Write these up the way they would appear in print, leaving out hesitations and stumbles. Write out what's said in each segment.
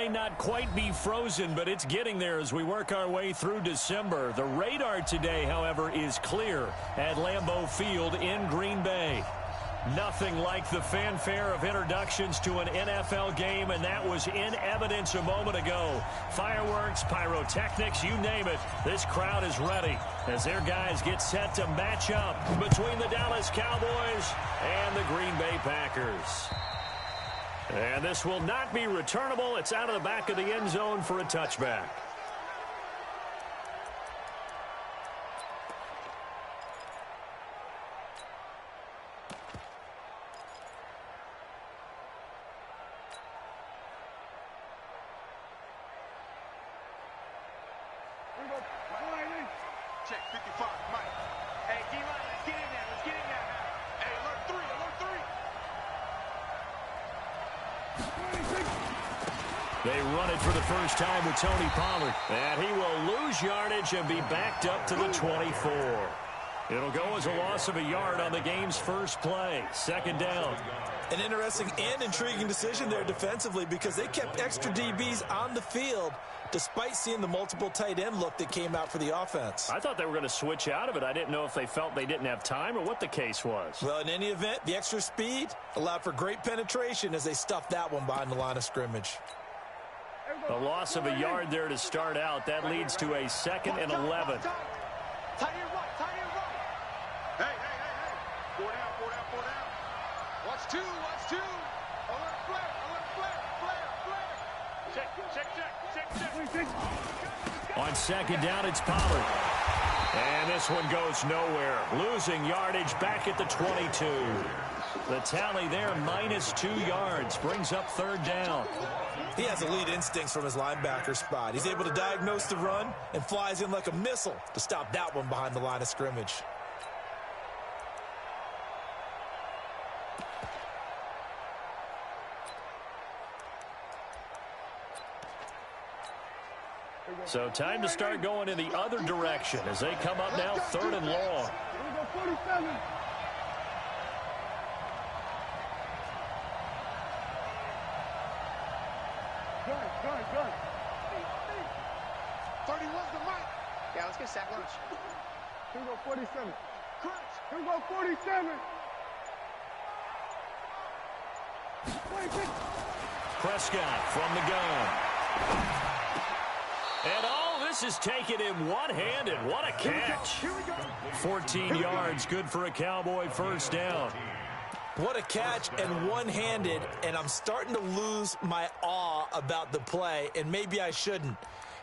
may not quite be frozen, but it's getting there as we work our way through December. The radar today, however, is clear at Lambeau Field in Green Bay. Nothing like the fanfare of introductions to an NFL game, and that was in evidence a moment ago. Fireworks, pyrotechnics, you name it. This crowd is ready as their guys get set to match up between the Dallas Cowboys and the Green Bay Packers. And this will not be returnable. It's out of the back of the end zone for a touchback. Check 55, Mike. Hey, D-line, let's get in there. Let's get in there now. Hey, alert 3, alert 3. They run it for the first time with Tony Pollard. And he will lose yardage and be backed up to the 24. It'll go as a loss of a yard on the game's first play. Second down. An interesting and intriguing decision there defensively because they kept extra DBs on the field despite seeing the multiple tight end look that came out for the offense. I thought they were going to switch out of it. I didn't know if they felt they didn't have time or what the case was. Well, in any event, the extra speed allowed for great penetration as they stuffed that one behind the line of scrimmage. A loss of a yard there to start out. That leads to a 2nd and 11. Tight end right, tight end right. Hey. 4 down. Watch two. Alert flare. Check. On second down, it's Pollard. And this one goes nowhere. Losing yardage back at the 22. The tally there, -2 yards. Brings up third down. He has elite instincts from his linebacker spot. He's able to diagnose the run and flies in like a missile to stop that one behind the line of scrimmage. So time to start going in the other direction as they come up now 3rd and long. Here we go, 47. Good. 31's the mic. Yeah, let's get sack lunch. Here we go, 47. Crunch. Here we go, 47. 26. Prescott from the gun. And all this is taken in one-handed. What a catch. Here we go. 14 yards, good for a Cowboy first down. What a catch and one-handed, and I'm starting to lose my awe about the play, and maybe I shouldn't.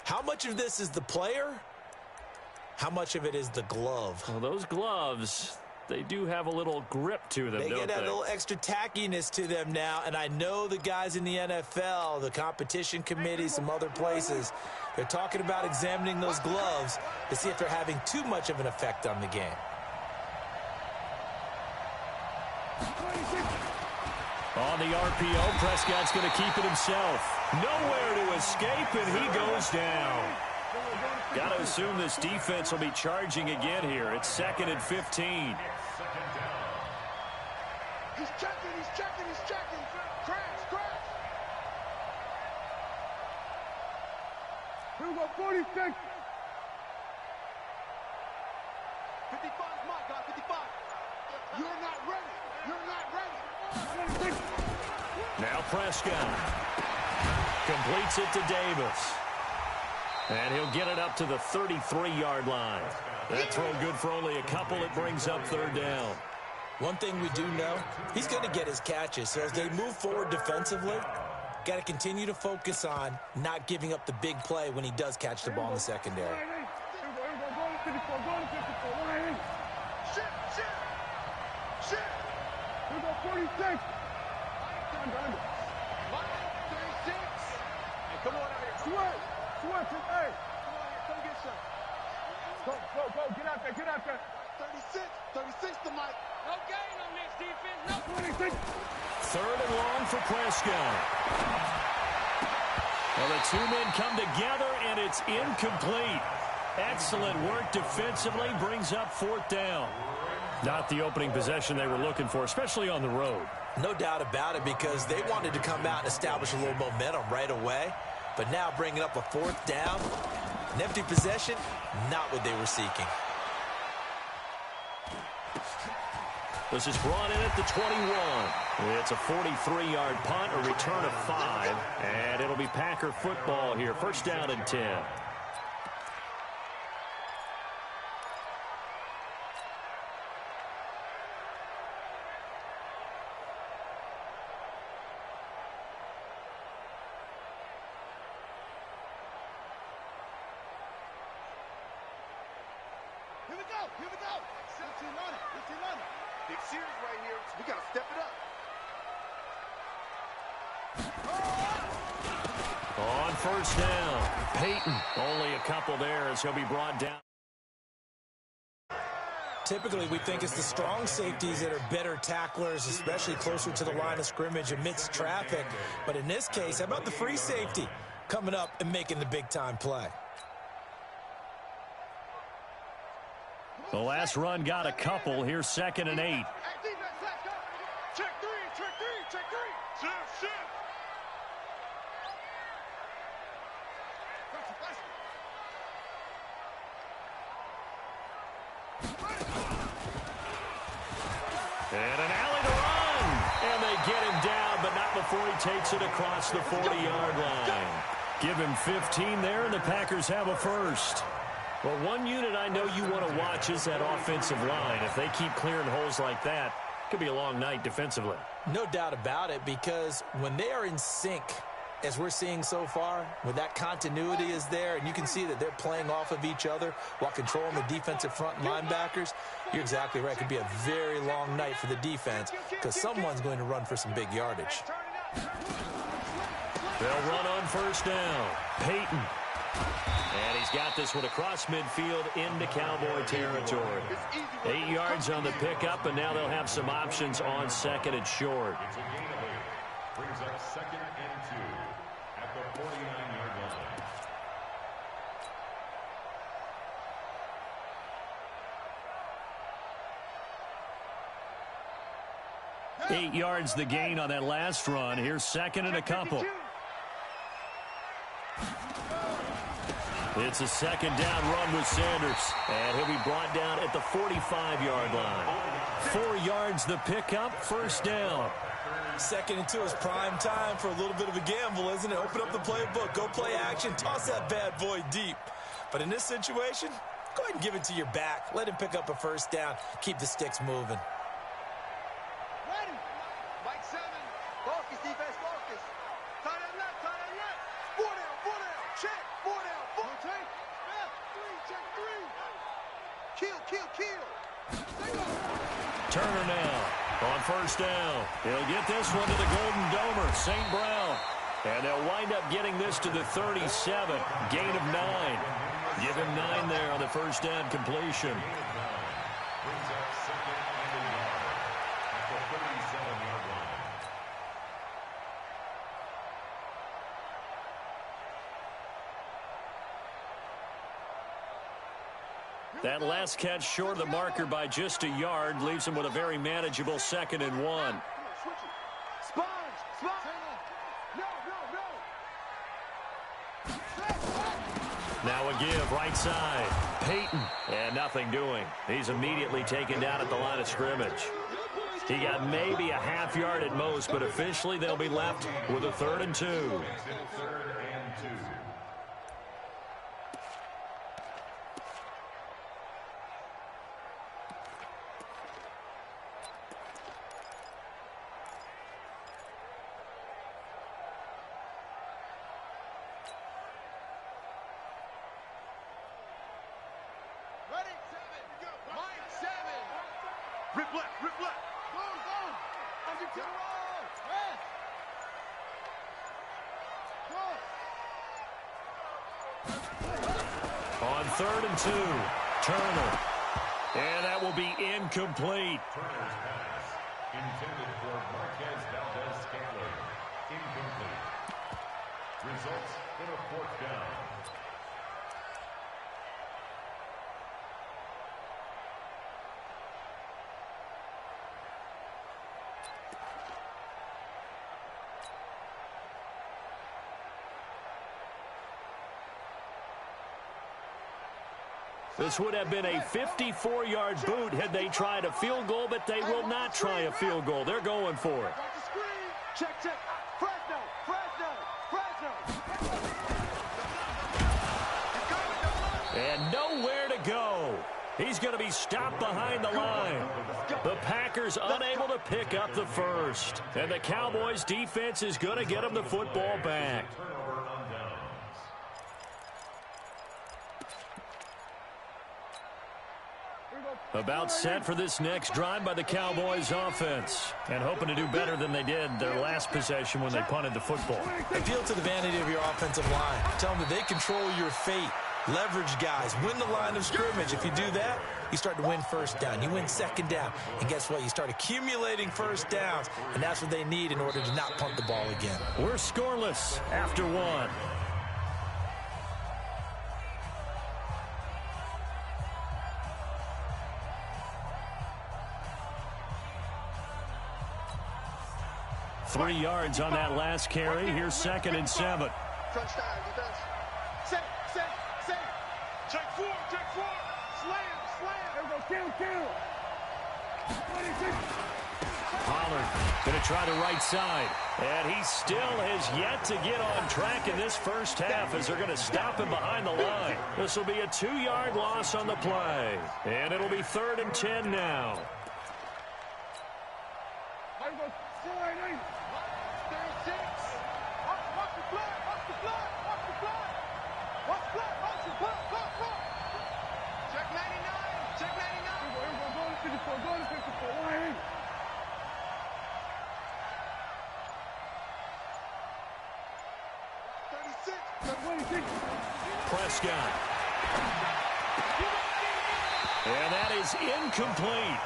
How much of this is the player? How much of it is the glove? Well, those gloves, they do have a little grip to them, They don't get that little extra tackiness to them now, and I know the guys in the NFL, the competition committee, some other places, they're talking about examining those gloves to see if they're having too much of an effect on the game. On the RPO, Prescott's going to keep it himself. Nowhere to escape, and he goes down. Got to assume this defense will be charging again here. It's 2nd and 15. He's checking. Crash. Here we go, 46. 55, my God, 55. You're not ready. Now Prescott completes it to Davis. And he'll get it up to the 33-yard line. That throw good for only a couple. It brings up third down. One thing we do know, he's going to get his catches. So as they move forward defensively, got to continue to focus on not giving up the big play when he does catch the ball in the secondary. Shit. Here we go, 46. Done. 36. Hey, come on out here. Sweat. Hey. Come on here. Come get some. Go. Get out there. 36 the mic. No gain on this defense. No. 26. 3rd and long for Prescott. Well, the two men come together, and it's incomplete. Excellent work defensively. Brings up 4th down. Not the opening possession they were looking for, especially on the road. No doubt about it, because they wanted to come out and establish a little momentum right away. But now bringing up a fourth down, an empty possession, not what they were seeking. This is brought in at the 21. It's a 43-yard punt, a return of 5, and it'll be Packer football here. First down and 10. Here we go. Here we go. 17 on it. 15 on it. Big series right here. So we got to step it up. On first down, Peyton. Only a couple there as he'll be brought down. Typically, we think it's the strong safeties that are better tacklers, especially closer to the line of scrimmage amidst traffic. But in this case, how about the free safety coming up and making the big-time play? The last run got a couple. Here's 2nd and 8. Hey, defense, let's go. Check three. Check three. Check three. Shift, shift. And an alley to run. And they get him down, but not before he takes it across the 40-yard line. Give him 15 there, and the Packers have a first. Well, one unit I know you want to watch is that offensive line. If they keep clearing holes like that, it could be a long night defensively. No doubt about it, because when they are in sync, as we're seeing so far, when that continuity is there, and you can see that they're playing off of each other while controlling the defensive front linebackers, you're exactly right. It could be a very long night for the defense because someone's going to run for some big yardage. They'll run on first down. Peyton. And he's got this one across midfield into Cowboy territory. 8 yards on the pickup, and now they'll have some options on 2nd and short. Brings up 2nd and 2 at the 49-yard line. 8 yards the gain on that last run. Here's 2nd and a couple. It's a 2nd down run with Sanders. And he'll be brought down at the 45-yard line. 4 yards the pickup, first down. 2nd and 2 is prime time for a little bit of a gamble, isn't it? Open up the playbook, go play action, toss that bad boy deep. But in this situation, go ahead and give it to your back. Let him pick up a first down. Keep the sticks moving. Ready. Mike 7. Focus, defense, focus. Tie that left, tie that left. 4 down, check. 4 down, 4. Take. Left, 3, check 3. Kill. Turner now on first down. He'll get this one to the Golden Domer, St. Brown. And they'll wind up getting this to the 37, gain of 9. Give him 9 there on the first down completion. Brings up 2nd and a yard at the 37-yard line. That last catch short of the marker by just a yard leaves him with a very manageable 2nd and 1. Come on, switch it. Sponge. No. Now a give, right side. Peyton, and nothing doing. He's immediately taken down at the line of scrimmage. He got maybe a half yard at most, but officially they'll be left with a 3rd and 2. 3rd and 2. Ready? 7. Mike 7. Rip left. Go. Under to the roll. Left. Go. On 3rd and 2, Turner. And that will be incomplete. Turner's pass intended for Marquez Valdez-Scantling. Incomplete. Results in a 4th down. This would have been a 54-yard boot had they tried a field goal, but they will not try a field goal. They're going for it. Check, check. Fresno, Fresno, Fresno. And nowhere to go. He's going to be stopped behind the line. The Packers unable to pick up the first. And the Cowboys defense is going to get them the football back. About set for this next drive by the Cowboys offense. And hoping to do better than they did their last possession when they punted the football. Appeal to the vanity of your offensive line. Tell them that they control your fate. Leverage guys. Win the line of scrimmage. If you do that, you start to win first down. You win second down. And guess what? You start accumulating first downs. And that's what they need in order to not punt the ball again. We're scoreless after one. Three yards on that last carry. Here's 2nd and 7. Crunch time, defense. Set. Check four. Slam. There we go, kill. Pollard going to try the right side. And he still has yet to get on track in this first half as they're going to stop him behind the line. This will be a 2-yard loss on the play. And it'll be 3rd and 10 now. There we go. 36. Watch the blood. Check 99. Go to 54. Line. Prescott. And that is incomplete.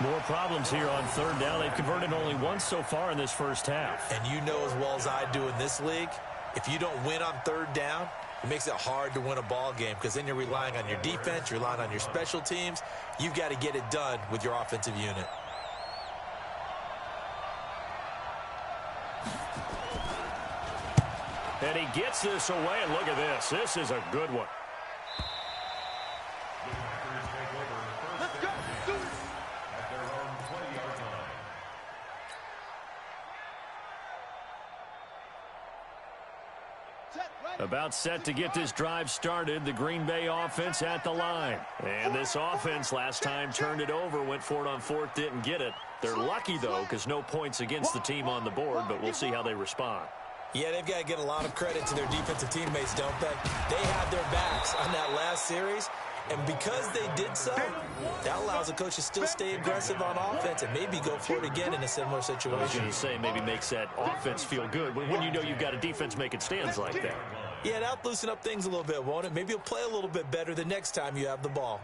More problems here on 3rd down. They've converted only once so far in this first half. And you know as well as I do in this league, if you don't win on 3rd down, it makes it hard to win a ball game because then you're relying on your defense, you're relying on your special teams. You've got to get it done with your offensive unit. And he gets this away, and look at this. This is a good one. Let's go. Do it. At their own 20-yard line. About set to get this drive started. The Green Bay offense at the line. And this offense last time turned it over, went for it on 4th, didn't get it. They're lucky, though, because no points against the team on the board, but we'll see how they respond. Yeah, they've got to get a lot of credit to their defensive teammates, don't they? They had their backs on that last series, and because they did so, that allows the coach to still stay aggressive on offense and maybe go for it again in a similar situation. I was going to say maybe makes that offense feel good when you know you've got a defense making stands like that. Yeah, that'll loosen up things a little bit, won't it? Maybe you'll play a little bit better the next time you have the ball.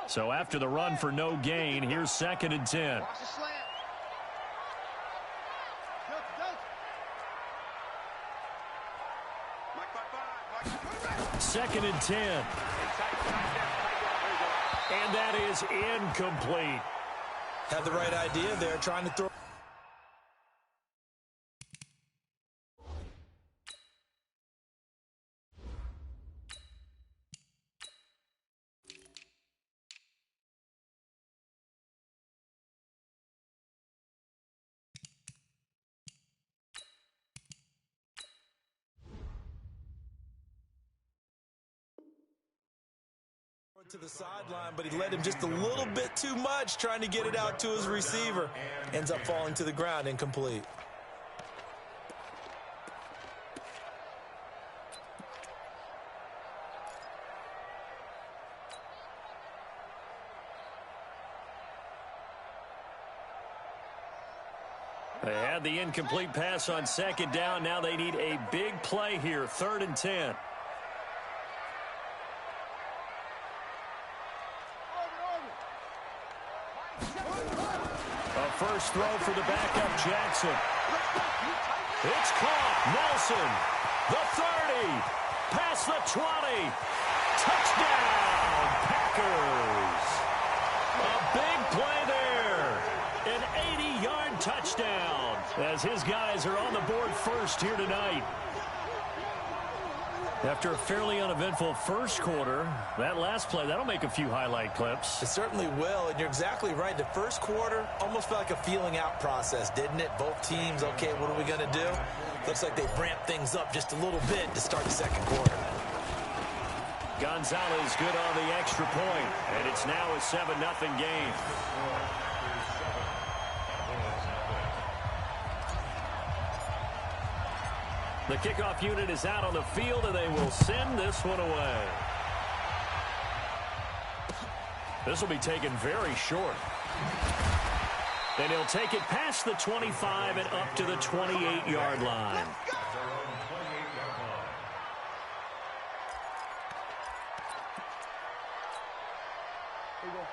So after the run for no gain, here's 2nd and 10. Watch the slant. Second and 10. And that is incomplete. Had the right idea there, trying to throw. To the sideline, but he led him just a little bit too much trying to get it out to his receiver. Ends up falling to the ground, incomplete. They had the incomplete pass on 2nd down. Now they need a big play here, 3rd and 10. First throw for the backup, Jackson. It's caught. Nelson, the 30, past the 20. Touchdown, Packers. first down as his guys are on the board first here tonight. After a fairly uneventful first quarter, that last play, that'll make a few highlight clips. It certainly will, and you're exactly right. The first quarter almost felt like a feeling out process, didn't it? Both teams, okay, what are we going to do? Looks like they ramped things up just a little bit to start the second quarter. Gonzalez good on the extra point, and it's now a 7-0 game. The kickoff unit is out on the field, and they will send this one away. This will be taken very short. And he'll take it past the 25 and up to the 28-yard line.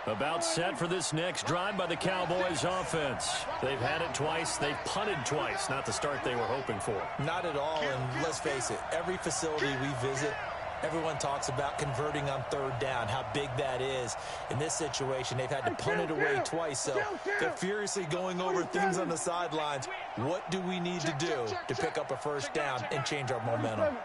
About set for this next drive by the Cowboys offense. They've had it twice. They've punted twice. Not the start they were hoping for. Not at all, and let's face it, every facility we visit, everyone talks about converting on third down, how big that is. In this situation, they've had to punt it away twice, so they're furiously going over things on the sidelines. What do we need to do to pick up a first down and change our momentum?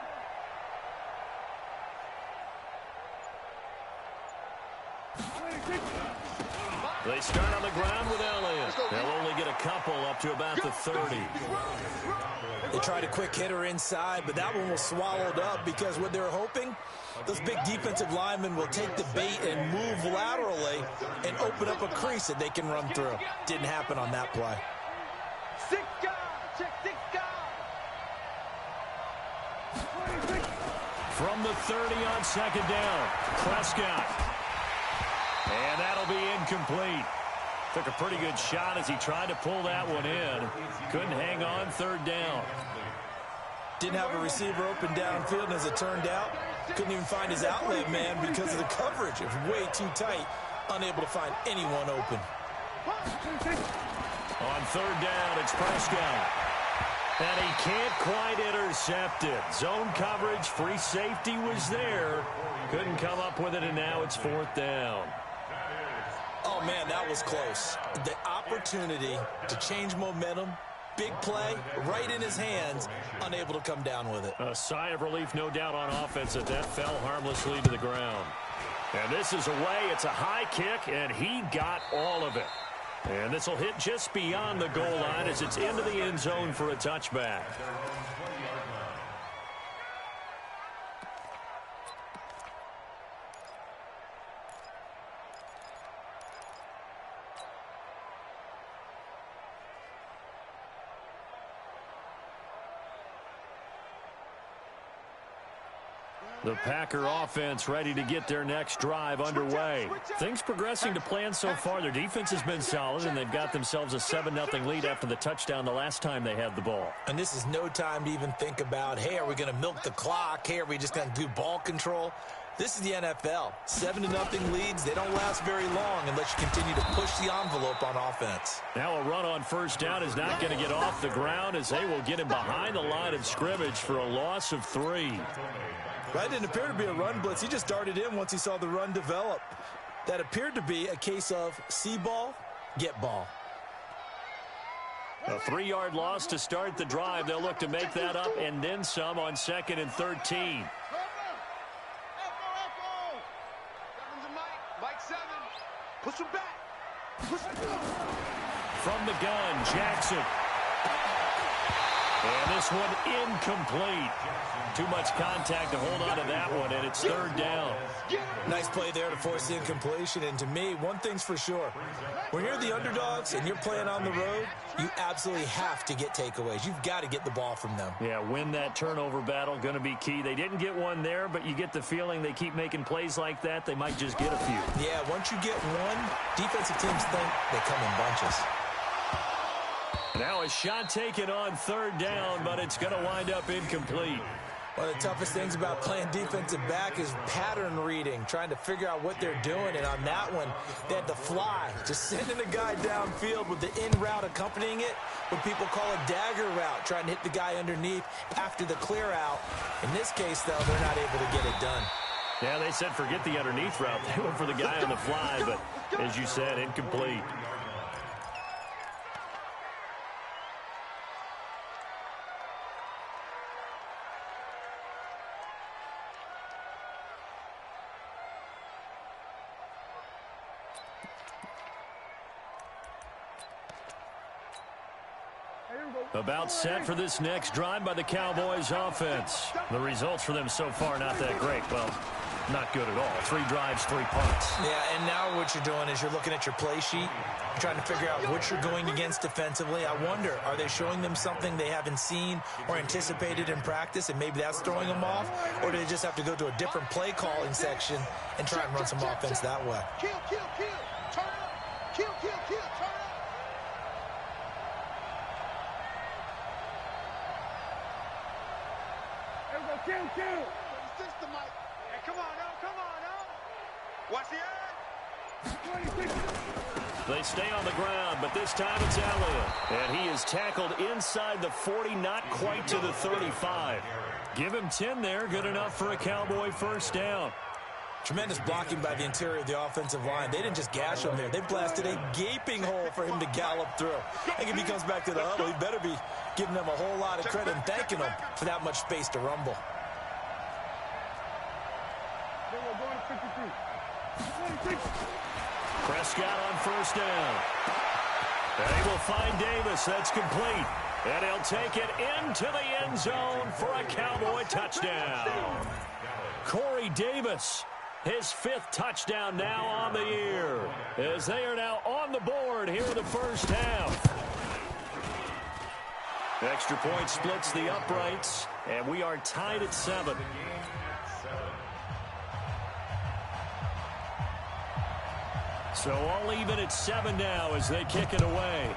They start on the ground with Elliott. They'll only get a couple up to about the 30. They tried a quick hitter inside, but that one was swallowed up because what they're hoping, those big defensive linemen will take the bait and move laterally and open up a crease that they can run through. Didn't happen on that play. From the 30 on second down, Prescott. And that'll be incomplete. Took a pretty good shot as he tried to pull that one in. Couldn't hang on third down. Didn't have a receiver open downfield, and as it turned out, couldn't even find his outlet man because of the coverage. It was way too tight, unable to find anyone open. On third down, it's Prescott. And he can't quite intercept it. Zone coverage, free safety was there. Couldn't come up with it, and now it's fourth down. Oh, man, that was close. The opportunity to change momentum, big play, right in his hands, unable to come down with it. A sigh of relief, no doubt, on offense that fell harmlessly to the ground. And this is away. It's a high kick, and he got all of it. And this will hit just beyond the goal line as it's into the end zone for a touchback. The Packer offense ready to get their next drive underway. Things progressing to plan so far. Their defense has been solid, and they've got themselves a 7-0 lead after the touchdown the last time they had the ball. And this is no time to even think about, hey, are we going to milk the clock? Hey, are we just going to do ball control? This is the NFL. 7-0 leads, they don't last very long unless you continue to push the envelope on offense. Now a run on first down is not going to get off the ground as they will get him behind the line of scrimmage for a loss of 3. That didn't appear to be a run blitz. He just darted in once he saw the run develop. That appeared to be a case of see ball, get ball. A 3-yard loss to start the drive. They'll look to make that up and then some on 2nd and 13. Push him back. From the gun, Jackson. And this one incomplete. Too much contact to hold on to that one, and it's third down. Nice play there to force the incompletion. And to me, one thing's for sure. When you're the underdogs and you're playing on the road, you absolutely have to get takeaways. You've got to get the ball from them. Yeah, win that turnover battle, going to be key. They didn't get one there, but you get the feeling they keep making plays like that, they might just get a few. Yeah, once you get one, defensive teams think they come in bunches. Now a shot taken on third down, but it's going to wind up incomplete. One of the toughest things about playing defensive back is pattern reading, trying to figure out what they're doing. And on that one, they had to fly, just sending the guy downfield with the in route accompanying it, what people call a dagger route, trying to hit the guy underneath after the clear out. In this case, though, they're not able to get it done. Yeah, they said forget the underneath route. They went for the guy on the fly, but as you said, incomplete. About set for this next drive by the Cowboys offense. The results for them so far not that great. Well, not good at all. 3 drives, 3 punts. Yeah, and now what you're doing is you're looking at your play sheet. You're trying to figure out what you're going against defensively. I wonder, are they showing them something they haven't seen or anticipated in practice, and maybe that's throwing them off? Or do they just have to go to a different play calling section and try and run some offense that way? Kill, kill, kill. Turn up. Kill, kill, kill. Turn up. Kill, kill. System, Mike. Hey, come on now, come on now. Watch the eye. They stay on the ground, but this time it's Elliott. And he is tackled inside the 40, not quite to the 35. Give him 10 there, good enough for a Cowboy first down. Tremendous blocking by the interior of the offensive line. They didn't just gash him there. They blasted a gaping hole for him to gallop through. I think if he comes back to the huddle, he better be giving them a whole lot of credit and thanking them for that much space to rumble. Prescott on first down. They will find Davis. That's complete. And he'll take it into the end zone for a Cowboy touchdown. Corey Davis, his 5th touchdown now on the year, as they are now on the board here in the first half. Extra point splits the uprights, and we are tied at 7. So all even at 7 now as they kick it away.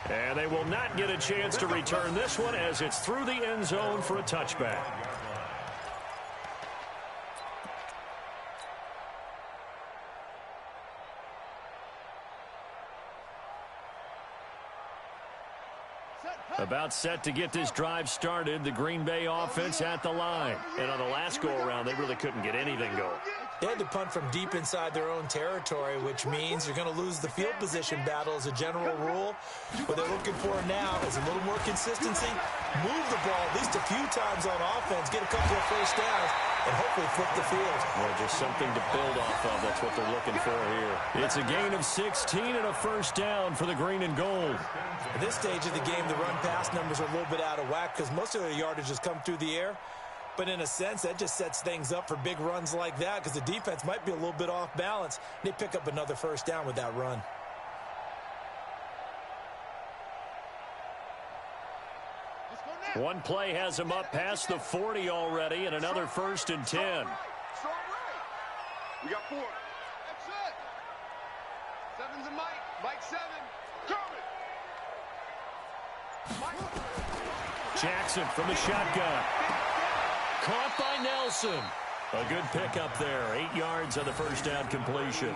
And they will not get a chance to return this one as it's through the end zone for a touchback. About set to get this drive started. The Green Bay offense at the line. And on the last go-around, they really couldn't get anything going. They had to punt from deep inside their own territory, which means you're going to lose the field position battle as a general rule. What they're looking for now is a little more consistency, move the ball at least a few times on offense, get a couple of first downs, and hopefully flip the field. Well, just something to build off of. That's what they're looking for here. It's a gain of 16 and a first down for the green and gold. At this stage of the game, the run-pass numbers are a little bit out of whack because most of their yardage has come through the air. But in a sense, that just sets things up for big runs like that because the defense might be a little bit off balance. They pick up another first down with that run. One play has him up past the 40 already, and another 1st and 10. We got 4. That's it. 7's a Mike. Mike 7. Jackson from the shotgun. Caught by Nelson. A good pickup there. 8 yards on the first down completion. 8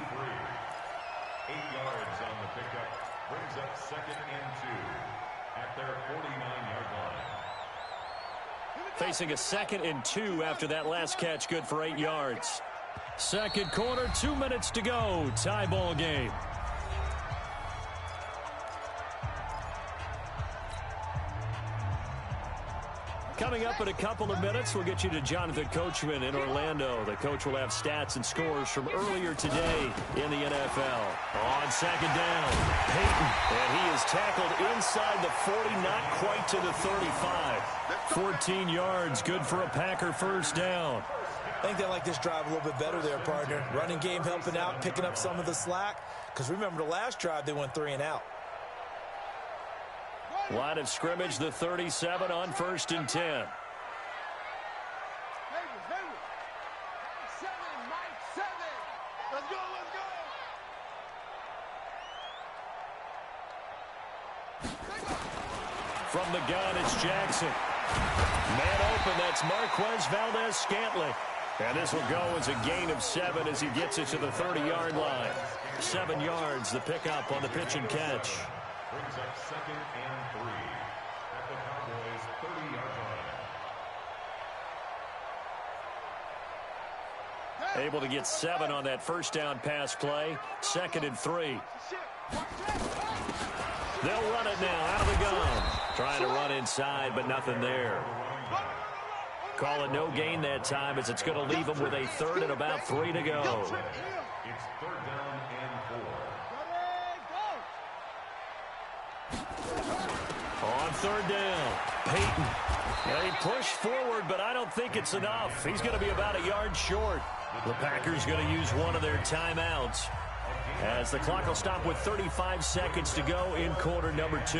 yards on the pickup. Brings up 2nd and 2 at their 49-yard line. Facing a 2nd and 2 after that last catch, good for 8 yards. Second quarter, 2 minutes to go. Tie ball game. Coming up in a couple of minutes, we'll get you to Jonathan Coachman in Orlando. The coach will have stats and scores from earlier today in the NFL. On second down, Peyton, and he is tackled inside the 40, not quite to the 35. 14 yards, good for a Packer first down. I think they like this drive a little bit better there, partner. Running game helping out, picking up some of the slack. Because remember, the last drive, they went 3 and out. Line of scrimmage, the 37 on 1st and 10. Let's go, let's go. From the gun, it's Jackson. Man open, that's Marquez Valdez-Scantling. And this will go as a gain of 7 as he gets it to the 30-yard line. 7 yards, the pickup on the pitch and catch. Brings up 2nd and 3 at the Cowboys' 30-yard line. Able to get 7 on that first down pass play. 2nd and 3. They'll run it now out of the gun. Trying to run inside, but nothing there. Call it no gain that time as it's going to leave them with a 3rd and about 3 to go. It's 3rd down and 4. On third down, Peyton. They push forward, but I don't think it's enough. He's going to be about a yard short. The Packers going to use one of their timeouts as the clock will stop with 35 seconds to go in quarter number 2.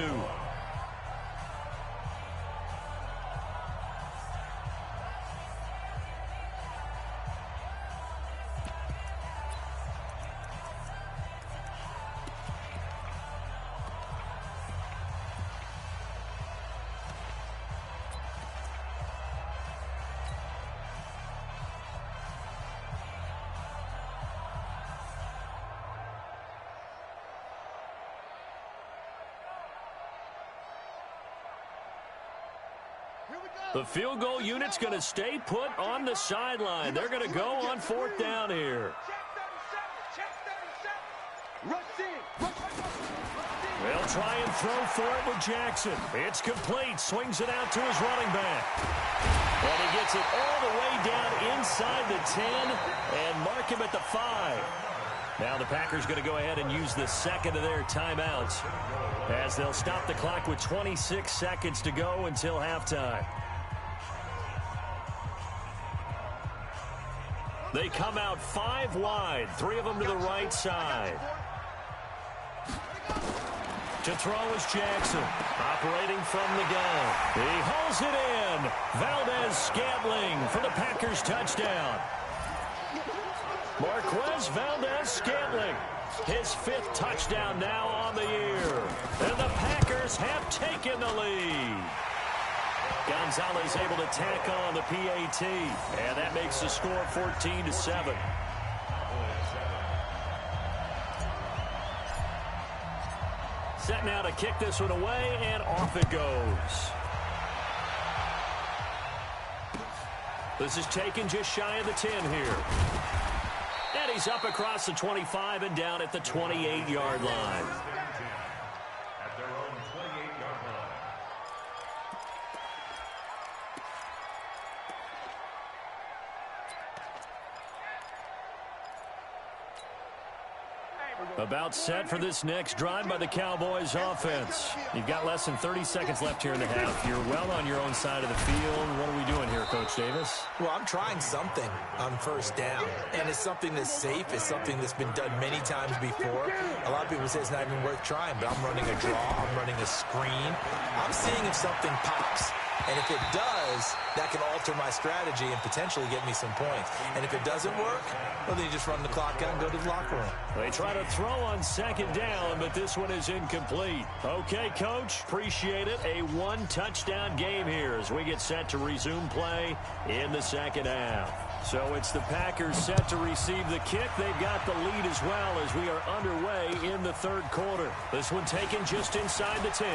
The field goal unit's going to stay put on the sideline. They're going to go on fourth down here. They'll try and throw for it with Jackson. It's complete. Swings it out to his running back. And he gets it all the way down inside the 10 and mark him at the 5. Now the Packers going to go ahead and use the second of their timeouts as they'll stop the clock with 26 seconds to go until halftime. They come out 5 wide, 3 of them to the right side. To throw is Jackson, operating from the gun. He hauls it in. Valdez-Scantling for the Packers touchdown. Marquez Valdez-Scantling, his 5th touchdown now on the year. And the Packers have taken the lead. Gonzalez able to tack on the PAT, and that makes the score 14-7. Set now to kick this one away, and off it goes. This is taken just shy of the 10 here. And he's up across the 25 and down at the 28-yard line. At their own 28-yard line. About set for this next drive by the Cowboys offense. You've got less than 30 seconds left here in the half. You're well on your own side of the field. What are we doing here, Coach Davis? Well, I'm trying something on first down, and it's something that's safe. It's something that's been done many times before. A lot of people say it's not even worth trying, but I'm running a draw. I'm running a screen. I'm seeing if something pops. And if it does, that can alter my strategy and potentially get me some points. And if it doesn't work, well, then you just run the clock out and go to the locker room. They try to throw on second down, but this one is incomplete. Okay, Coach, appreciate it. A 1-touchdown game here as we get set to resume play in the second half. So it's the Packers set to receive the kick. They've got the lead as well as we are underway in the third quarter. This one taken just inside the 10.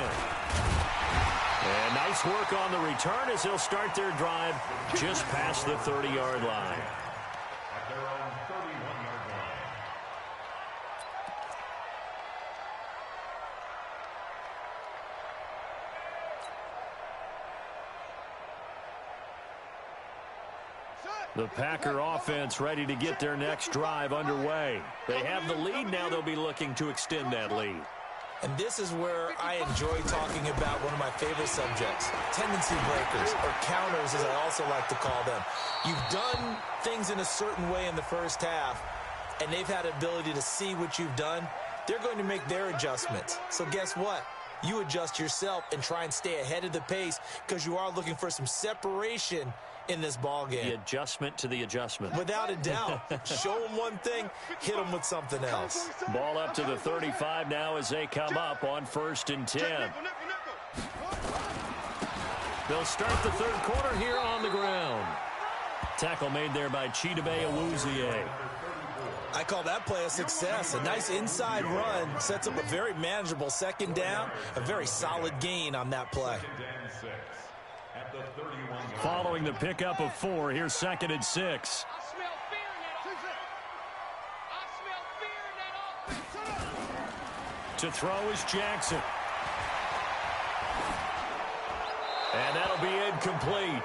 And nice work on the return as they'll start their drive just past the 30-yard line. At their own 31-yard line. The Packer offense ready to get their next drive underway. They have the lead. Now they'll be looking to extend that lead. And this is where I enjoy talking about one of my favorite subjects, tendency breakers, or counters as I also like to call them. You've done things in a certain way in the first half, and they've had the ability to see what you've done. They're going to make their adjustments. So guess what? You adjust yourself and try and stay ahead of the pace because you are looking for some separation in this ball game. The adjustment to the adjustment. Without a doubt. Show them one thing, hit them with something else. Ball up to the 35 now as they come up on 1st and 10. They'll start the third quarter here on the ground. Tackle made there by Chidobe Awuzie. I call that play a success. A nice inside run sets up a very manageable second down. A very solid gain on that play. Following the pickup of 4, here's 2nd and 6. I smell fear in that offense. I smell fear in that offense. To throw is Jackson. And that'll be incomplete.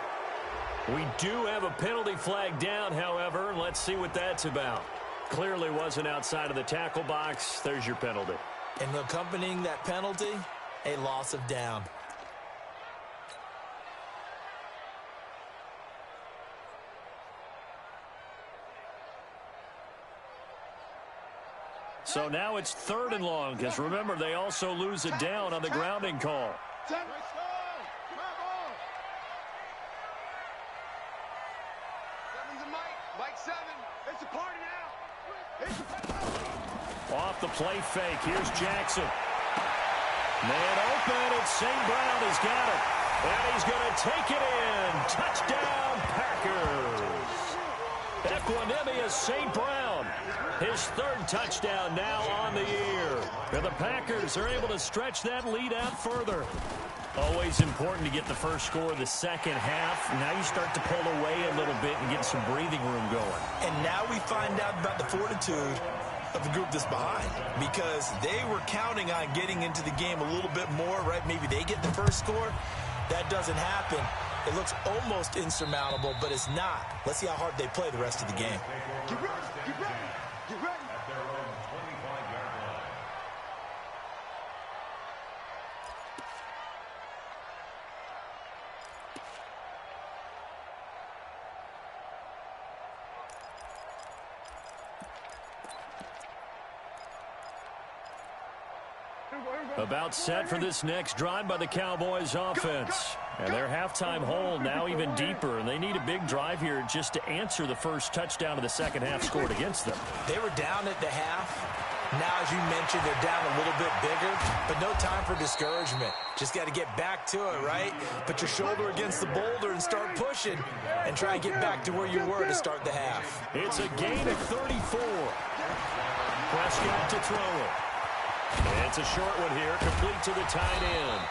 We do have a penalty flag down, however, and let's see what that's about. Clearly wasn't outside of the tackle box. There's your penalty. And accompanying that penalty, a loss of down. So now it's 3rd and long, because remember, they also lose it down on the grounding call. Seven's a Mike. Mike 7. It's a party now. It's a party. Off the play fake. Here's Jackson. Man open. It's St. Brown has got it. And he's going to take it in. Touchdown, Packers. Equanimous St. Brown. His 3rd touchdown now on the year. And the Packers are able to stretch that lead out further. Always important to get the first score of the second half. Now you start to pull away a little bit and get some breathing room going. And now we find out about the fortitude of the group that's behind, because they were counting on getting into the game a little bit more, right? Maybe they get the first score. That doesn't happen. It looks almost insurmountable, but it's not. Let's see how hard they play the rest of the game. Get ready. Get ready. Get ready. At their own 25-yard line. About set for this next drive by the Cowboys offense. And their halftime hole now even deeper, and they need a big drive here just to answer the first touchdown of the second half scored against them. They were down at the half. Now, as you mentioned, they're down a little bit bigger, but no time for discouragement. Just got to get back to it, right? Put your shoulder against the boulder and start pushing and try and get back to where you were to start the half. It's a gain of 34. Prescott to throw it. It's a short one here, complete to the tight end.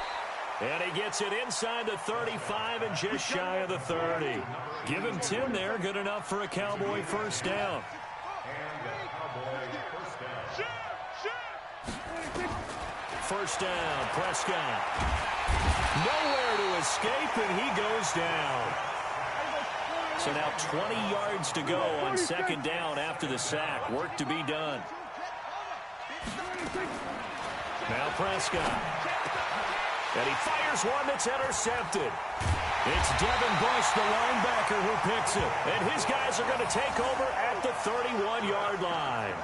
And he gets it inside the 35 and just shy of the 30. Give him 10 there, good enough for a Cowboy first down. First down, Prescott. Nowhere to escape, and he goes down. So now 20 yards to go on second down after the sack. Work to be done. Now Prescott. And he fires one that's intercepted. It's Devin Bush, the linebacker, who picks it. And his guys are going to take over at the 31-yard line.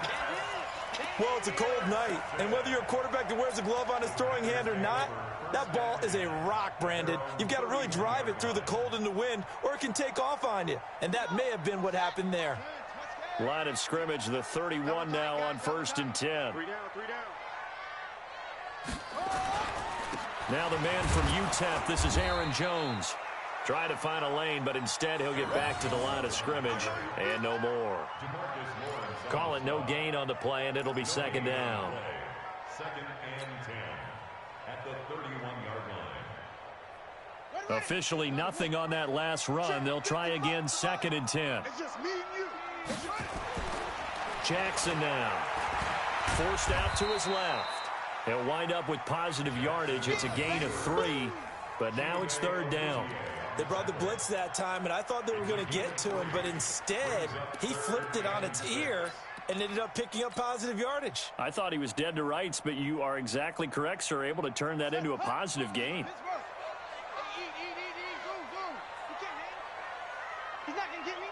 Well, it's a cold night, and whether you're a quarterback that wears a glove on his throwing hand or not, that ball is a rock, Brandon. You've got to really drive it through the cold and the wind, or it can take off on you. And that may have been what happened there. Line of scrimmage, the 31 now on 1st and 10. 3 down, 3 down. Now the man from UTEP, this is Aaron Jones. Trying to find a lane, but instead he'll get back to the line of scrimmage and no more. Call it no gain on the play, and it'll be second down. 2nd and 10 at the 31-yard line. Officially nothing on that last run. They'll try again, 2nd and 10. It's just me and you. Jackson now. Forced out to his left. He'll wind up with positive yardage. It's a gain of 3, but now it's 3rd down. They brought the blitz that time, and I thought they were going to get to him, but instead he flipped it on its ear and ended up picking up positive yardage. I thought he was dead to rights, but you are exactly correct, sir. Able to turn that into a positive gain. He's not going to get me.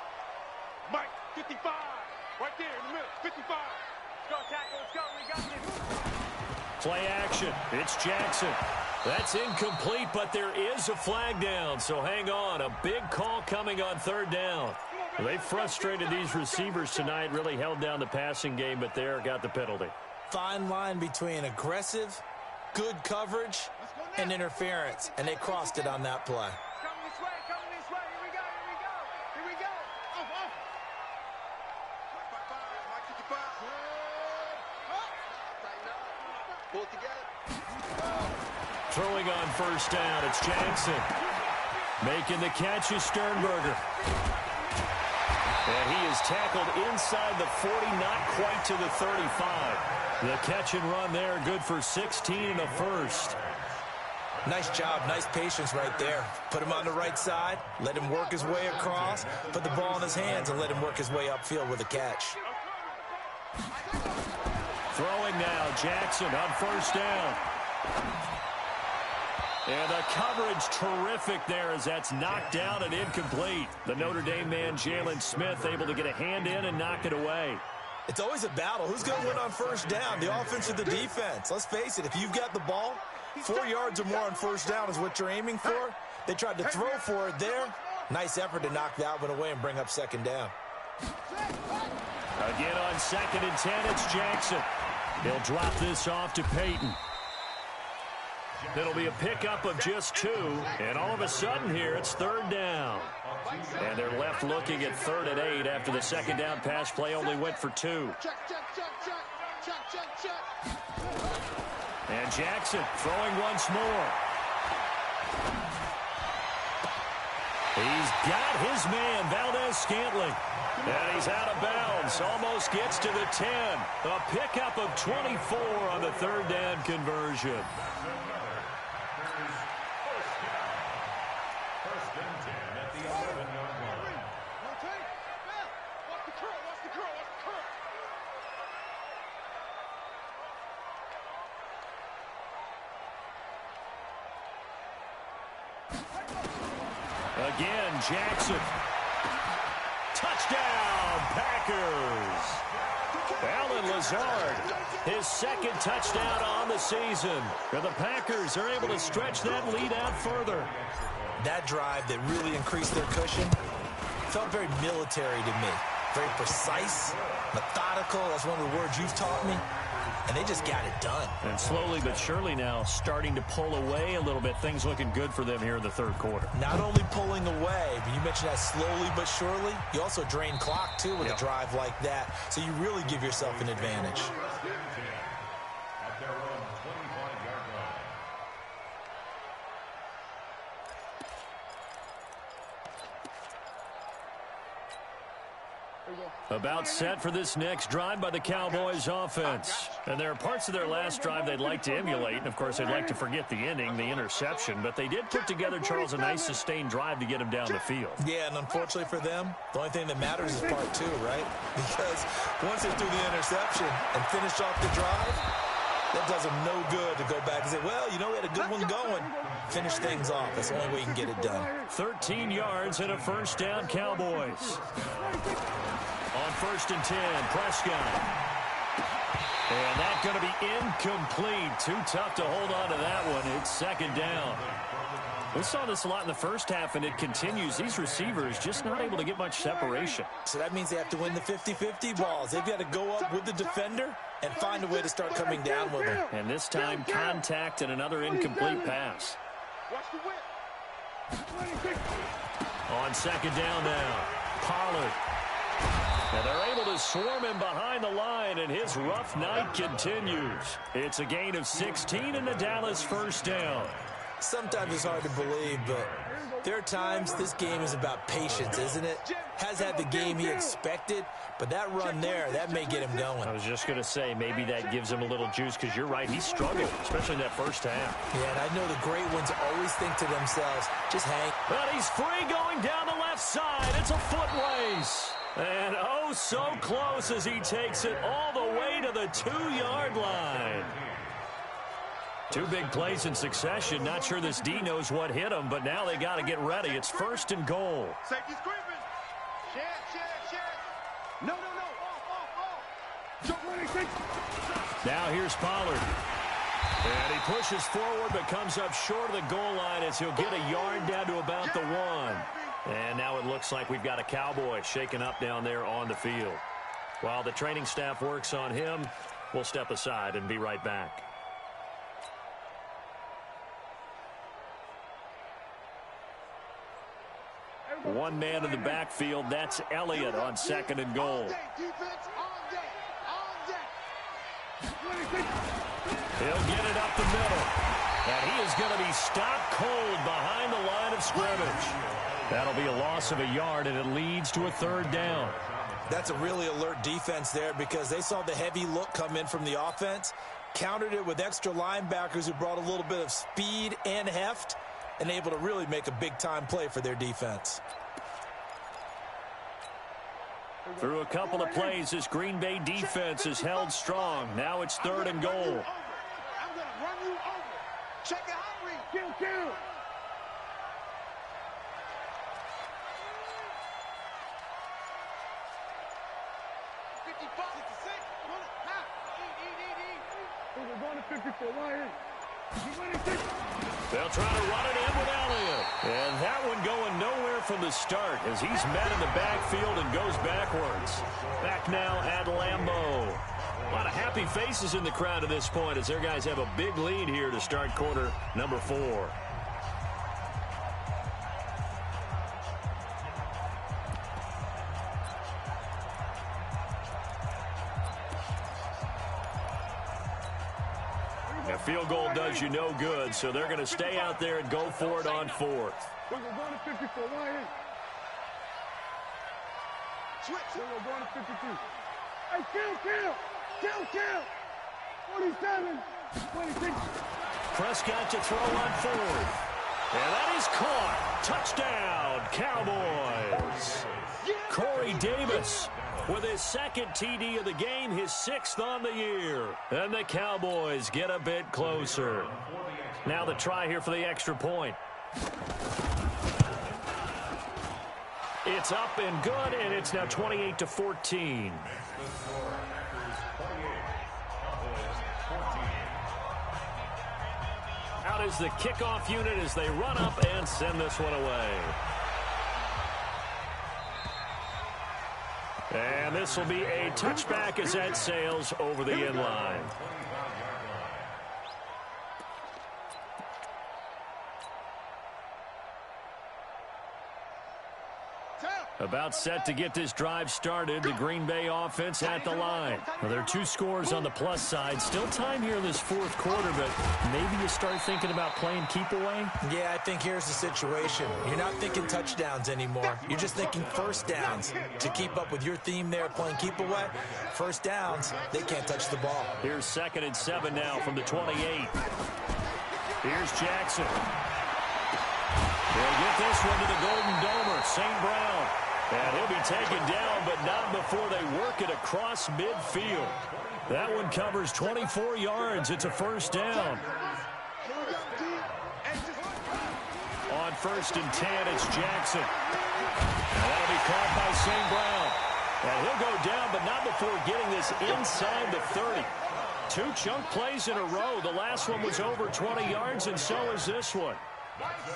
Mike, 55. Right there in the middle. 55. Let's go, tackle. Let's go. We got this. Play action. It's Jackson. That's incomplete, but there is a flag down, so hang on. A big call coming on 3rd down. They frustrated these receivers tonight, really held down the passing game, but there got the penalty. Fine line between aggressive, good coverage, and interference, and they crossed it on that play. Coming this way. Coming this way. Here we go. Here we go. Here we go. Off, off. Mike 55. Tighten up. Pull it together. Throwing on 1st down, it's Jackson. Making the catch is Sternberger. And he is tackled inside the 40, not quite to the 35. The catch and run there, good for 16 in the first. Nice job, nice patience right there. Put him on the right side, let him work his way across, put the ball in his hands, and let him work his way upfield with a catch. Throwing now, Jackson on 1st down. And the coverage terrific there as that's knocked down and incomplete. The Notre Dame man, Jalen Smith, able to get a hand in and knock it away. It's always a battle. Who's going to win on first down, the offense or the defense? Let's face it, if you've got the ball, 4 yards or more on first down is what you're aiming for. They tried to throw for it there. Nice effort to knock that one away and bring up second down. Again on 2nd and 10, it's Jackson. He'll drop this off to Peyton. It'll be a pickup of just 2, and all of a sudden here it's 3rd down. And they're left looking at 3rd and 8 after the second down pass play only went for 2. And Jackson throwing once more. He's got his man, Valdez-Scantling. And he's out of bounds. Almost gets to the 10. A pickup of 24 on the 3rd down conversion. Again, Jackson. Touchdown, Packers. Alan Lazard, his 2nd touchdown on the season. And the Packers are able to stretch that lead out further. That drive that really increased their cushion felt very military to me. Very precise, methodical. That's one of the words you've taught me. And they just got it done. And slowly but surely now starting to pull away a little bit. Things looking good for them here in the 3rd quarter. Not only pulling away, but you mentioned that slowly but surely. You also drain clock, too, with a drive like that. So you really give yourself an advantage. About set for this next drive by the Cowboys offense. And there are parts of their last drive they'd like to emulate. And, of course, they'd like to forget the ending, the interception. But they did put together, Charles, a nice sustained drive to get them down the field. Yeah, and unfortunately for them, the only thing that matters is part 2, right? Because once they threw the interception and finished off the drive, that does them no good to go back and say, well, you know, we had a good one going. Finish things off. That's the only way you can get it done. 13 yards and a first down, Cowboys. On 1st and 10, Prescott. And that's going to be incomplete. Too tough to hold on to that one. It's 2nd down. We saw this a lot in the first half, and it continues. These receivers just not able to get much separation. So that means they have to win the 50-50 balls. They've got to go up with the defender and find a way to start coming down with them. And this time, contact and another incomplete pass. On 2nd down now, Pollard. And they're able to swarm him behind the line, and his rough night continues. It's a gain of 16 and the Dallas first down. Sometimes it's hard to believe, but there are times this game is about patience, isn't it? Has had the game he expected, but that run there, that may get him going. I was just going to say, maybe that gives him a little juice, because you're right, he struggled, especially in that first half. Yeah, and I know the great ones always think to themselves, just hang. But he's free going down the left side. It's a foot race. And oh, so close as he takes it all the way to the 2-yard line. 2 big plays in succession. Not sure this D knows what hit him, but now they got to get ready. It's 1st and goal. Safety's creeping. Chance. No. Off. Now here's Pollard. And he pushes forward but comes up short of the goal line as he'll get a yard down to about the 1. And now it looks like we've got a Cowboy shaken up down there on the field. While the training staff works on him, we'll step aside and be right back. One man in the backfield, that's Elliott on 2nd and goal. He'll get it up the middle. And he is going to be stopped cold behind the line of scrimmage. That'll be a loss of a yard, and it leads to a 3rd down. That's a really alert defense there because they saw the heavy look come in from the offense, countered it with extra linebackers who brought a little bit of speed and heft, and able to really make a big-time play for their defense. Through a couple of plays, this Green Bay defense is held strong. Now it's 3rd and goal. I'm going to run you over. Check it out, Kill. We're going to 54. Right here. They'll try to run it in with Elliott. And that one going nowhere from the start as he's met in the backfield and goes backwards. Back now at Lambeau. A lot of happy faces in the crowd at this point as their guys have a big lead here to start quarter number 4. A field goal does you no good, so they're going to stay out there and go for it on 4th. We're going to 54. Right here. Switch. We're going to 52. Hey, kill. 47, 26. Prescott to throw on 4th. And that is caught. Touchdown, Cowboys. Corey Davis with his second TD of the game, his 6th on the year. And the Cowboys get a bit closer. Now the try here for the extra point. It's up and good, and it's now 28-14. Out is the kickoff unit as they run up and send this one away. And this will be a touchback as that sails over the end line. About set to get this drive started. The Green Bay offense at the line. Well, there are 2 scores on the plus side. Still time here in this 4th quarter, but maybe you start thinking about playing keep away? Yeah, I think here's the situation. You're not thinking touchdowns anymore. You're just thinking first downs. To keep up with your theme there, playing keep away, first downs, they can't touch the ball. Here's 2nd and 7 now from the 28. Here's Jackson. They'll get this one to the Golden Domer, St. Brown. And he'll be taken down, but not before they work it across midfield. That one covers 24 yards. It's a first down. On 1st and 10, it's Jackson. And that'll be caught by St. Brown. And he'll go down, but not before getting this inside the 30. 2 chunk plays in a row. The last one was over 20 yards, and so is this one. Let's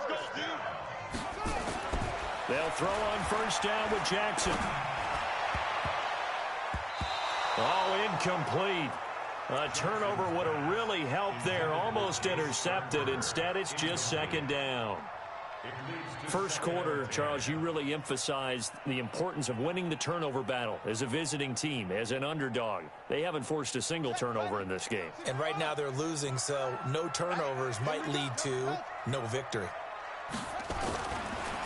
go, dude. They'll throw on first down with Jackson. Oh, incomplete. A turnover would have really helped there. Almost intercepted. Instead, it's just 2nd down. First quarter, Charles, you really emphasized the importance of winning the turnover battle as a visiting team, as an underdog. They haven't forced a single turnover in this game. And right now they're losing, so no turnovers might lead to no victory.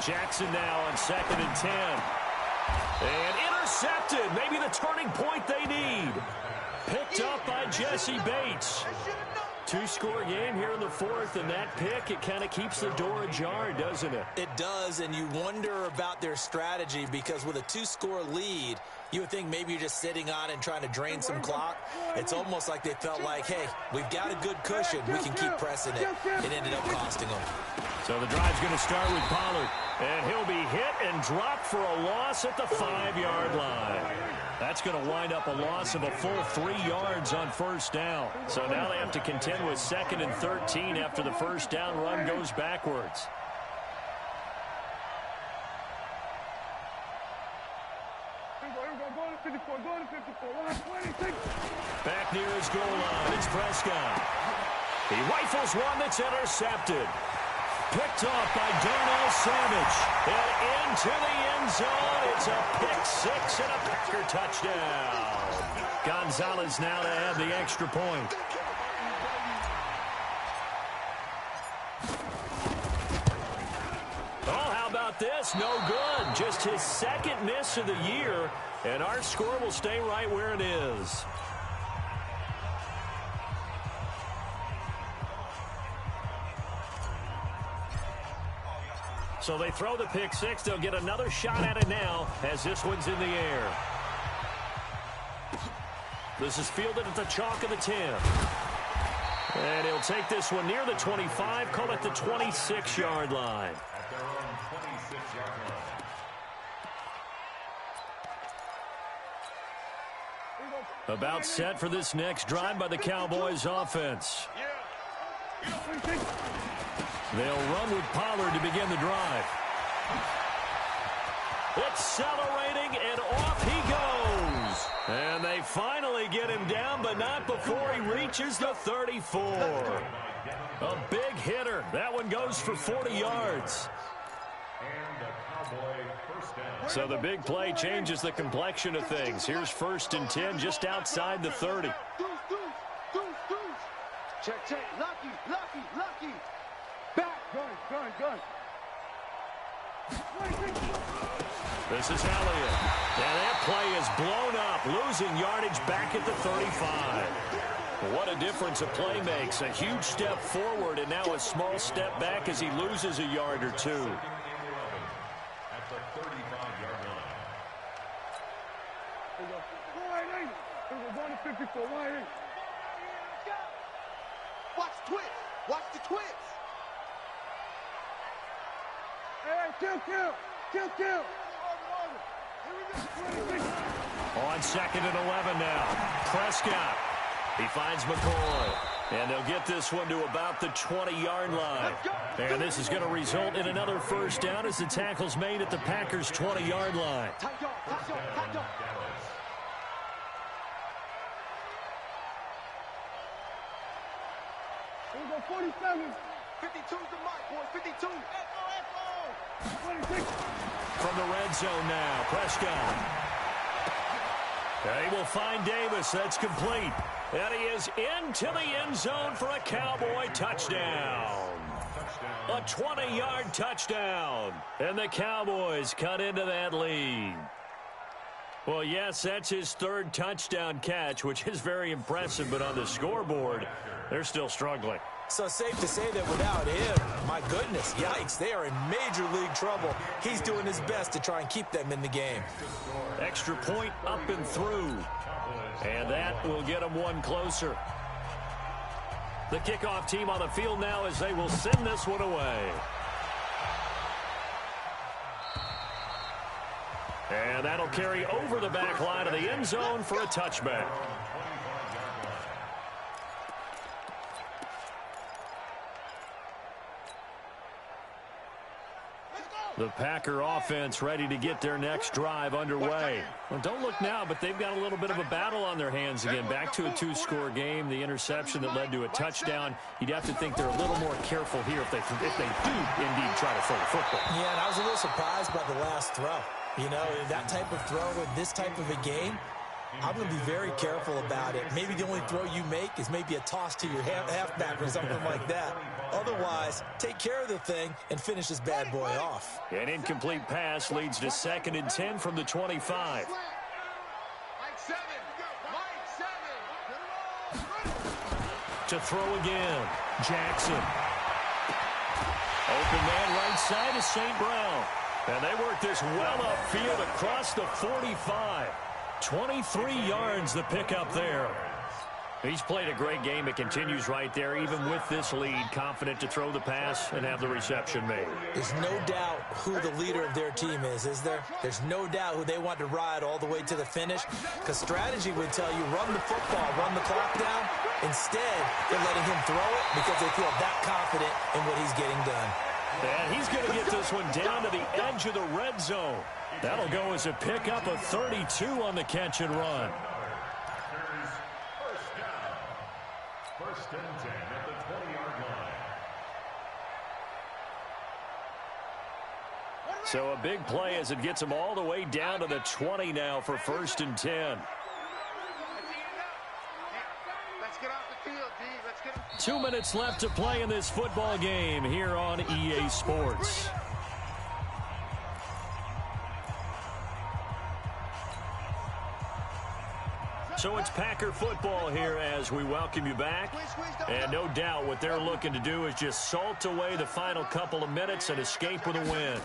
Jackson now on 2nd and 10. And intercepted. Maybe the turning point they need. Picked up by Jesse Bates. 2-score game here in the 4th, and that pick, it kind of keeps the door ajar, doesn't it? It does, and you wonder about their strategy because with a 2-score lead, you would think maybe you're just sitting on it and trying to drain some clock. It's almost like they felt like, hey, we've got a good cushion. We can keep pressing it. It ended up costing them. So the drive's going to start with Pollard, and he'll be hit and dropped for a loss at the 5-yard line. That's going to wind up a loss of a full 3 yards on first down. So now they have to contend with 2nd and 13 after the first down run goes backwards. Back near his goal line, it's Prescott. He rifles one that's intercepted. Picked off by Darnell Savage. And into the end zone. It's a pick 6 and a Packer touchdown. Gonzalez now to add the extra point. Oh, how about this? No good. Just his 2nd miss of the year. And our score will stay right where it is. So they throw the pick 6. They'll get another shot at it now as this one's in the air. This is fielded at the chalk of the 10. And he'll take this one near the 25, call it the 26-yard line. At their own 26-yard line. About set for this next drive by the Cowboys offense. They'll run with Pollard to begin the drive. Accelerating, and off he goes. And they finally get him down, but not before he reaches the 34. A big hitter. That one goes for 40 yards. So the big play changes the complexion of things. Here's 1st and 10 just outside the 30. Check, check. Lucky, lucky, lucky. Back. Gun. This is Elliott. And that play is blown up, losing yardage back at the 35. What a difference a play makes. A huge step forward and now a small step back as he loses a yard or two. At the 35-yard line. Watch the twist. Watch the twist. Kill. On 2nd and 11 now. Prescott. He finds McCoy. And they'll get this one to about the 20-yard line. And this is going to result in another 1st down as the tackle's made at the Packers' 20-yard line. Tight up. 47. 52's the mark, boy. 52. From the red zone now, Prescott. They will find Davis. That's complete. And he is into the end zone for a Cowboy touchdown. A 20-yard touchdown. And the Cowboys cut into that lead. Well, yes, that's his 3rd touchdown catch, which is very impressive. But on the scoreboard, they're still struggling. So safe to say that without him, my goodness, yikes, they are in major league trouble. He's doing his best to try and keep them in the game. Extra point up and through. And that will get them one closer. The kickoff team on the field now as they will send this one away. And that'll carry over the back line of the end zone for a touchback. The Packer offense ready to get their next drive underway. Well, don't look now, but they've got a little bit of a battle on their hands again. Back to a 2-score game. The interception that led to a touchdown. You'd have to think they're a little more careful here if they do indeed try to throw the football. Yeah, and I was a little surprised by the last throw. You know, that type of throw in this type of a game, I'm going to be very careful about it. Maybe the only throw you make is maybe a toss to your halfback or something like that. Otherwise, take care of the thing and finish this bad boy off. An incomplete pass leads to 2nd and 10 from the 25. To throw again, Jackson. Open man right side is St. Brown. And they work this well upfield across the 45. 23 yards the pickup there. He's played a great game. It continues right there, even with this lead, confident to throw the pass and have the reception made. There's no doubt who the leader of their team is there? There's no doubt who they want to ride all the way to the finish, because strategy would tell you run the football, run the clock down. Instead, they're letting him throw it because they feel that confident in what he's getting done. And he's going to get this one down to the edge of the red zone. That'll go as a pickup of 32 on the catch and run. First and 10 at the 20-yard line. So a big play as it gets them all the way down to the 20 now for 1st and 10. Let's get off the field, D. Let's get 2 minutes left to play in this football game here on EA Sports. So it's Packer football here as we welcome you back. And no doubt what they're looking to do is just salt away the final couple of minutes and escape with a win.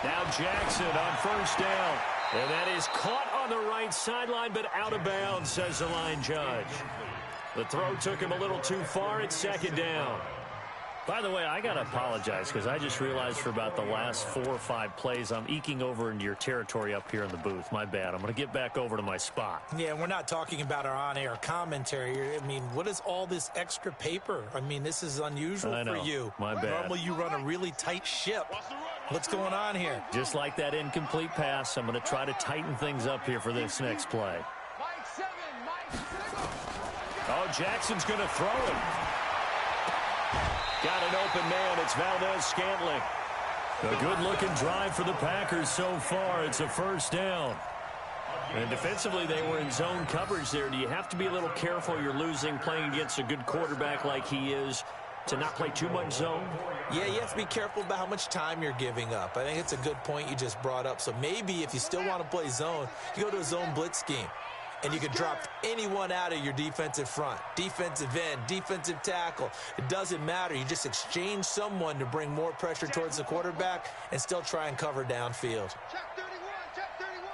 Now Jackson on 1st down. And that is caught on the right sideline, but out of bounds, says the line judge. The throw took him a little too far at 2nd down. By the way, I got to apologize because I just realized for about the last 4 or 5 plays, I'm eking over into your territory up here in the booth. My bad. I'm going to get back over to my spot. Yeah, we're not talking about our on-air commentary. I mean, what is all this extra paper? I mean, this is unusual for you. My bad. Normally you run a really tight ship. What's going on here? Just like that incomplete pass, I'm going to try to tighten things up here for this next play. Oh, Jackson's going to throw it. Got an open man. It's Valdez-Scantling. A good-looking drive for the Packers so far. It's a first down. And defensively, they were in zone coverage there. Do you have to be a little careful? You're losing playing against a good quarterback like he is to not play too much zone? Yeah, you have to be careful about how much time you're giving up. I think it's a good point you just brought up. So maybe if you still want to play zone, you go to a zone blitz scheme. And you can drop anyone out of your defensive front, defensive end, defensive tackle. It doesn't matter. You just exchange someone to bring more pressure towards the quarterback and still try and cover downfield. Check 31, check 31.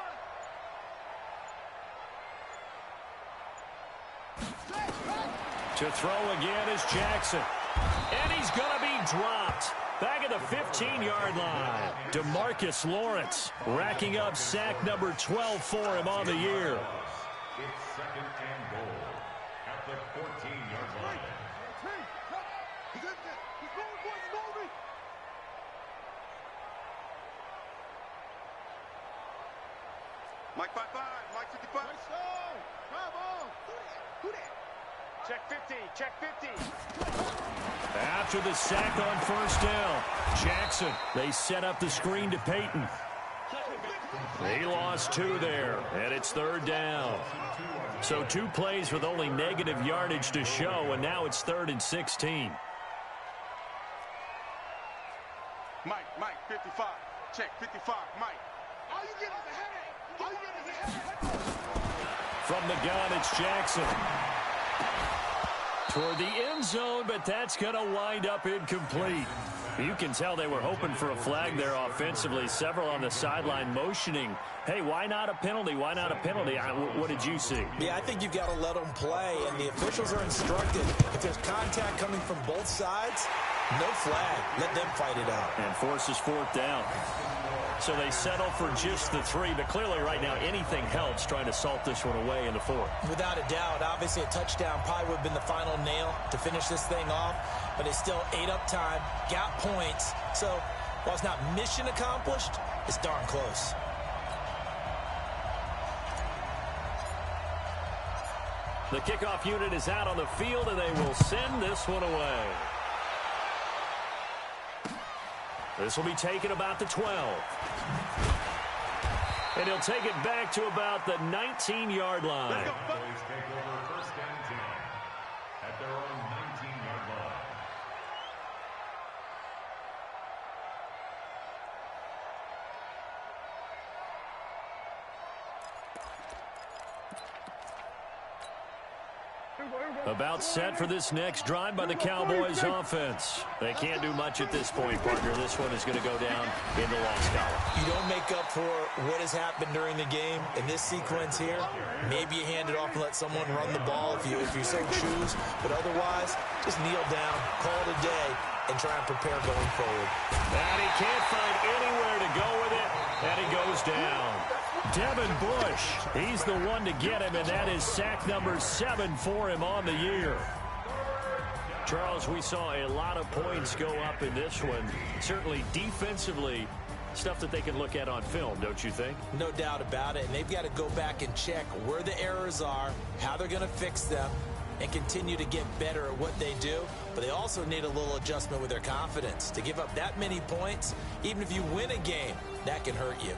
To throw again is Jackson. And he's going to be dropped. Back at the 15-yard line. DeMarcus Lawrence racking up sack number 12 for him on the year. It's second and goal at the 14-yard line. Mike 5-5, Mike 55. Check 50, check 50. After the sack on first down, Jackson, they set up the screen to Peyton. They lost 2 there, and it's third down. So 2 plays with only negative yardage to show, and now it's 3rd and 16. Mike 55, check 55, Mike. All you get is a headache. All you get is a headache. From the gun, it's Jackson. Toward the end zone, but that's going to wind up incomplete. You can tell they were hoping for a flag there offensively. Several on the sideline motioning, hey, why not a penalty? Why not a penalty? What did you see? Yeah, I think you've got to let them play, and the officials are instructed. If there's contact coming from both sides, no flag. Let them fight it out. And forces 4th down. So they settle for just the 3, but clearly right now anything helps trying to salt this one away in the 4th. Without a doubt, obviously a touchdown probably would have been the final nail to finish this thing off, but it's still ate up time, got points. So while it's not mission accomplished, it's darn close. The kickoff unit is out on the field, and they will send this one away. This will be taken about the 12. And he'll take it back to about the 19-yard line. Cowboys take over first and 10 at their own 19-yard line. About set for this next drive by the Cowboys offense. They can't do much at this point, partner. This one is going to go down in the loss column. You don't make up for what has happened during the game in this sequence here. Maybe you hand it off and let someone run the ball if you so choose. But otherwise, just kneel down, call it a day, and try and prepare going forward. And he can't find anywhere to go with it, and he goes down. Devin Bush, he's the one to get him, and that is sack number 7 for him on the year. Charles, we saw a lot of points go up in this one. Certainly defensively, stuff that they can look at on film, don't you think? No doubt about it, and they've got to go back and check where the errors are, how they're going to fix them, and continue to get better at what they do. But they also need a little adjustment with their confidence. To give up that many points, even if you win a game, that can hurt you.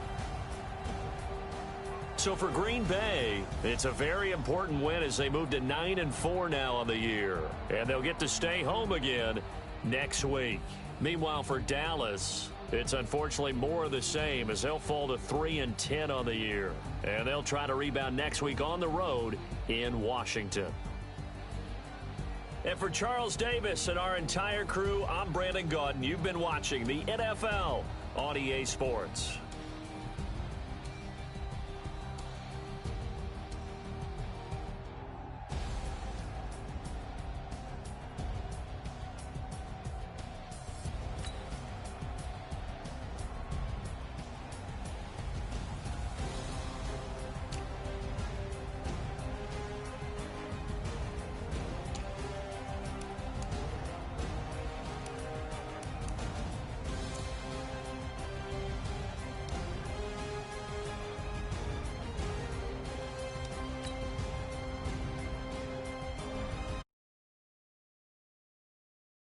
So for Green Bay, it's a very important win as they move to 9-4 now on the year. And they'll get to stay home again next week. Meanwhile, for Dallas, it's unfortunately more of the same as they'll fall to 3-10 on the year. And they'll try to rebound next week on the road in Washington. And for Charles Davis and our entire crew, I'm Brandon Gaudin. You've been watching the NFL on EA Sports.